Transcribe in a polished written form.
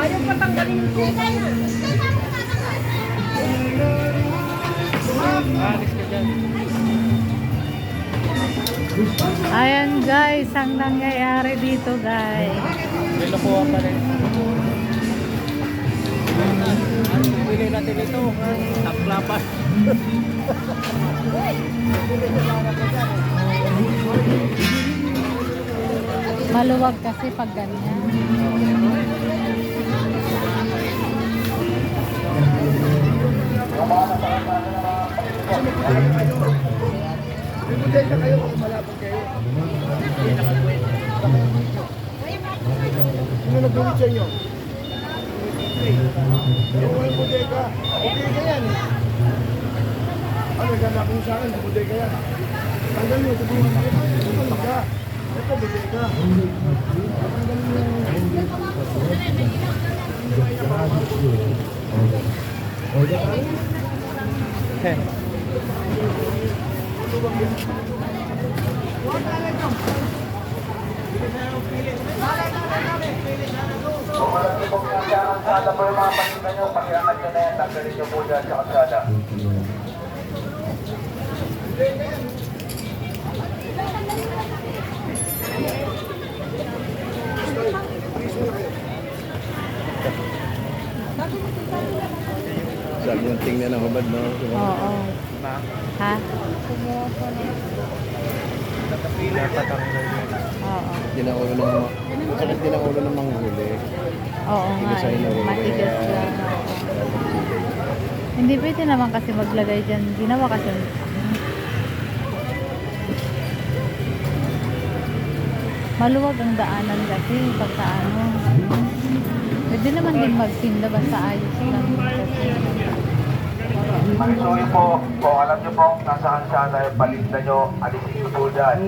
Ayaw patanggalin yung tuta niya. Alis ka dyan. Ayan guys, ang nangyayari dito guys. May nakuha pa rin. Ano pili natin ito? Taklapan. Maluwag kasi pag ganyan. Bibigay na kayo kung malapit kayo. Sino nagbulit sa inyo? Yung bodega. Bodega yan eh. Ano, naghanapin sa akin, bodega yan. Tanggal nyo, sabihin mo. Ito bodega. Ito bodega. Tanggal nyo. Kung walang ibang pinagkakan sa alam po yung mga paninda nyo, pakiangat nyo na yan, tanggalin nyo po dyan sa kalsada. Sabi yung tingnan ng hubad, no? Oo. Ha? Natatanggal yun. Oo. Dinaulo ng sakit din ang ulo ng manghuli. Oo nga. Tigas ay nahuli. Matigas lang. Oo. Hindi pwede naman kasi maglagay dyan. Ginawa kasi. Maluwag ang daanan kasi pagka ano. Pwede naman din magtinda basta ayos lang. Kasi, Magsuyo po, kung alam nyo po, nasa kalsada yung paninda nyo, alisin nyo po dyan.